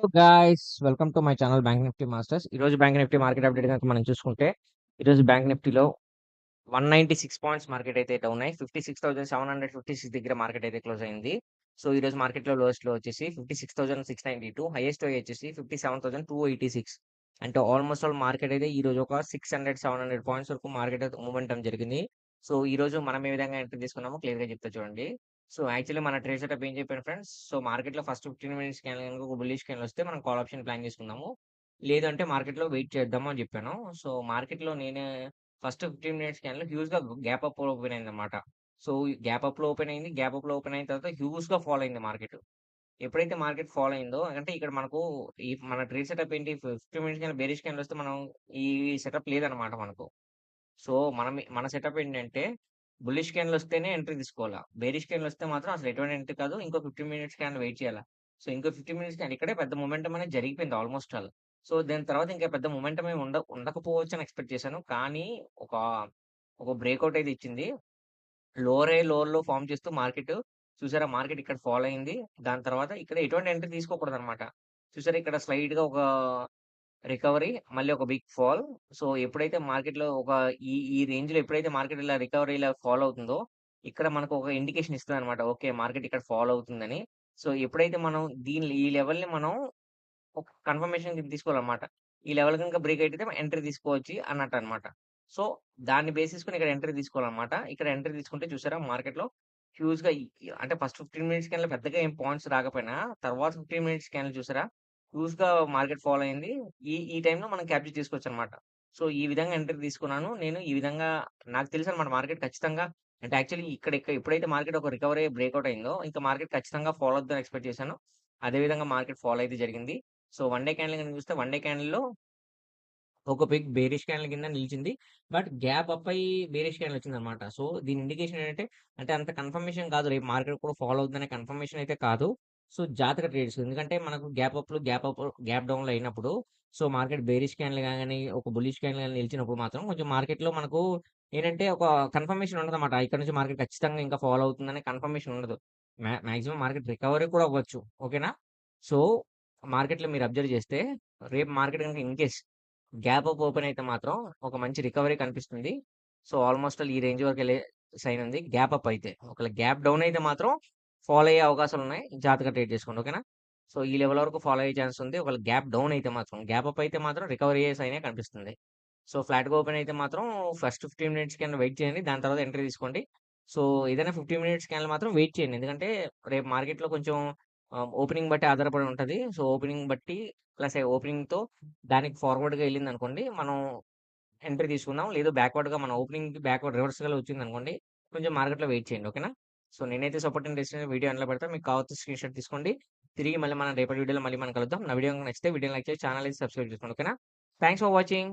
Guys welcome to my channel bank Nifty masters. ఈరోజు bank Nifty market update కనుక మనం చూసుకుంటే ఈరోజు బ్యాంక్ నిఫ్టీలో 196 పాయింట్స్ మార్కెట్ అయితే డౌన్ అయ్యి 56,756 దగ్గర మార్కెట్ అయితే క్లోజ్ అయింది. సో ఈరోజు మార్కెట్లో లోయెస్ట్ లో వచ్చేసి 56,692, హైయెస్ట్ వచ్చేసి 57,286. అంటే ఆల్మోస్ట్ ఆల్ మార్కెట్ అయితే ఈ రోజు ఒక 600-700 పాయింట్స్ వరకు మార్కెట్ అయితే మూవ్మెంట్ జరిగింది. సో ఈ రోజు మనం ఏ విధంగా ఎంట్రీ తీసుకున్నామో క్లియర్ గా చెప్తా చూడండి. సో యాక్చువల్లీ మన ట్రేడ్ సెటప్ ఏం చెప్పాను ఫ్రెండ్స్. సో మార్కెట్‌లో ఫస్ట్ 15 మినిట్స్ క్యాండిల్ గనుక ఒక బుల్లిష్ క్యాండిల్ వస్తే మనం కాల్ ఆప్షన్ ప్లాన్ చేసుకుందాము. లేదంటే మార్కెట్‌లో వెయిట్ చేద్దాము అని చెప్పాను. సో మార్కెట్‌లో నేను ఫస్ట్ 15 మినిట్స్ క్యాండిల్ హ్యూజ్‌గా గ్యాప్ అప్ ఓపెన్ అయిందన్నమాట. సో గ్యాప్ అప్‌లో ఓపెన్ అయింది. గ్యాప్ అప్‌లో ఓపెన్ అయిన తర్వాత హ్యూజ్‌గా ఫాల్ అయింది మార్కెట్. ఎప్పుడైతే మార్కెట్ ఫాల్ అయిందో అంటే ఇక్కడ మనకు మన ట్రేడ్ సెటప్ ఏంటి 15 మినిట్స్ క్యాండిల్ బేరిష్ క్యాండిల్ వస్తే మనం ఈ సెటప్ లేదన్నమాట మనకు. సో మన సెటప్ ఏంటంటే బుల్లిష్ క్యాండిల్ వస్తేనే ఎంట్రీ తీసుకోవాలా. బేరిష్ క్యాండిల్ వస్తే మాత్రం అసలు ఎటువంటి ఎంట్రీ కాదు. ఇంకో 15 మినిట్స్ క్యాండిల్ వెయిట్ చేయాలా. సో ఇంకో 15 మినిట్స్ క్యాండిల్ ఇక్కడే పెద్ద మొమెంటం అనేది జరిగిపోయింది ఆల్మోస్ట్ ఆల్. సో దాని తర్వాత ఇంకా పెద్ద మొమెంటం ఏమి ఉండకపోవచ్చు అని ఎక్స్‌పెక్ట్ చేశాను. కానీ ఒక ఒక బ్రేక్‌ఔట్ అయితే ఇచ్చింది. లోవర్‌లో ఫార్మ్ చేస్తూ మార్కెట్ చూసారా, మార్కెట్ ఇక్కడ ఫాల్ అయింది. దాని తర్వాత ఇక్కడ ఎటువంటి ఎంట్రీ తీసుకోకూడదన్నమాట. చూసారా, ఇక్కడ స్లైట్‌గా ఒక రికవరీ, మళ్ళీ ఒక బిగ్ ఫాల్. సో, ఎప్పుడైతే మార్కెట్‌లో ఈ ఈ రేంజ్‌లో ఎప్పుడైతే మార్కెట్ ఇలా రికవరీ ఇలా ఫాల్ అవుతుందో, ఇక్కడ మనకు ఒక ఇండికేషన్ ఇస్తదనమాట. ఓకే, మార్కెట్ ఇక్కడ ఫాల్ అవుతుందని. సో, ఎప్పుడైతే మనం ఈ లెవెల్‌ని మనం ఒక కన్ఫర్మేషన్‌కి తీసుకోవాలన్నమాట. ఈ లెవెల్ గనుక బ్రేక్ అయితే ఎంట్రీ తీసుకోవచ్చు అన్నట్టన్నమాట. సో, దాన్ని బేస్ చేసుకొని ఇక్కడ ఎంట్రీ తీసుకోవాలన్నమాట. ఇక్కడ ఎంట్రీ తీసుకుంటే చూసారా, మార్కెట్‌లో హ్యూజ్‌గా అంటే ఫస్ట్ 15 మినిట్స్ క్యాండిల్ పెద్దగా ఏం పాయింట్స్ రాకపోయినా, తర్వాత 15 మినిట్స్ క్యాండిల్ చూసారా, హ్యూజ్‌గా మార్కెట్ ఫాల్ అయింది. ఈ టైంలో మనం క్యాప్చర్ చేసుకోవచ్చనమాట. సో, ఈ విధంగా ఎంట్రీ తీసుకున్నాను. నేను ఈ విధంగా నాకు తెలుసనమాట మార్కెట్ ఖచ్చితంగా అంటే యాక్చువల్లీ ఎప్పుడైతే మార్కెట్ ఒక రికవరీ బ్రేక్‌ఔట్ అయిందో, ఇంకా మార్కెట్ ఖచ్చితంగా ఫాల్ అవుద్దని ఎక్స్‌పెక్ట్ చేశాను. అదే విధంగా మార్కెట్ ఫాల్ అయితే జరిగింది. సో, వన్ డే క్యాండిల్ గనుక చూస్తే వన్ డే క్యాండిల్‌లో ఒక బిగ్ బేరిష్ క్యాండిల్ కింద నిలిచింది. బట్ గ్యాప్ అప్ అయ్యి బేరిష్ క్యాండిల్ వచ్చిందనమాట. సో, దీని ఇండికేషన్ ఏంటంటే, అంటే అంత కన్ఫర్మేషన్ కాదు. రేపు మార్కెట్ కూడా ఫాలో అవుతుందనే కన్ఫర్మేషన్ అయితే కాదు. సో, జాతక ట్రేడ్స్ ఎందుకంటే మనకు గ్యాప్ డౌన్‌లో అయినప్పుడు సో, మార్కెట్ బేరిష్ క్యాండిల్ గాని, ఒక బుల్లిష్ క్యాండిల్ గాని నిలిచినప్పుడు మాత్రం కొంచెం మార్కెట్‌లో మనకు ఏంటంటే ఒక కన్ఫర్మేషన్ ఉండదన్నమాట. ఇక్కడ నుంచి మార్కెట్ ఖచ్చితంగా ఇంకా ఫాలో అవుతుందనే కన్ఫర్మేషన్ ఉండదు. మాక్సిమం మార్కెట్ రికవరీ కూడా అవ్వచ్చు. ఓకేనా? సో, మార్కెట్‌లో మీరు అబ్జర్వ్ చేస్తే రేపు మార్కెట్ గనుక ఇన్‌కేస్ గ్యాప్ అప్ ఓపెన్ అయితే మాత్రం ఒక మంచి రికవరీ కనిపిస్తుంది. సో, ఆల్‌మోస్ట్ ఆల్ ఈ రేంజ్ వరకెళ్ళే సైన్ ఉంది. గ్యాప్ అప్ అయితే. ఒకవేళ గ్యాప్ డౌన్ అయితే మాత్రం ఫాల్ అయ్యే అవకాశాలున్నాయి. జాగ్రత్తగా ట్రేడ్ చేసుకోండి. ఓకేనా? సో, ఈ లెవెల్ వరకు ఫాలో అయ్యే ఛాన్స్ ఉంది. ఒకవేళ గ్యాప్ డౌన్ అయితే మాత్రం, గ్యాప్ అప్ అయితే మాత్రం రికవరీ అయ్యే సైనే కనిపిస్తుంది. సో, ఫ్లాట్‌గా ఓపెన్ అయితే మాత్రం ఫస్ట్ 15 మినిట్స్ కన్నా వెయిట్ చేయండి. దాని తర్వాత ఎంట్రీ తీసుకోండి. సో, ఏదైనా 15 మినిట్స్ క్యాండిల్ మాత్రం వెయిట్ చేయండి. ఎందుకంటే రేపు మార్కెట్‌లో కొంచెం ఓపెనింగ్ బట్టి ఆధారపడి ఉంటది. సో, ఓపెనింగ్ బట్టి ప్లస్ ఓపెనింగ్‌తో దానికి ఫార్వర్డ్‌గా ఎళ్ళిందనుకోండి, మనం ఎంట్రీ తీసుకుందాం. లేదు బ్యాక్వర్డ్‌గా మన ఓపెనింగ్‌కి బ్యాక్వర్డ్ రివర్స్‌గా వచ్చిందనుకోండి, కొంచెం మార్కెట్‌లో వెయిట్ చేయండి. ఓకేనా? సో, నేనైతే సపోర్ట్ అండ్ రెసిస్టెన్స్ వీడియో ఎండ్‌లో పెడతా. మీకు కావాల్సిన స్క్రీన్‌షాట్ తీసుకోండి. తిరిగి మళ్ళీ మనం రేపటి వీడియోలో మళ్ళీ మనం కలుద్దాం. నా వీడియో గనుక నచ్చితే వీడియోని లైక్ చేసి ఛానెల్ అయితే సబ్స్క్రైబ్ చేసుకోండి. ఓకేనా? Thanks for watching.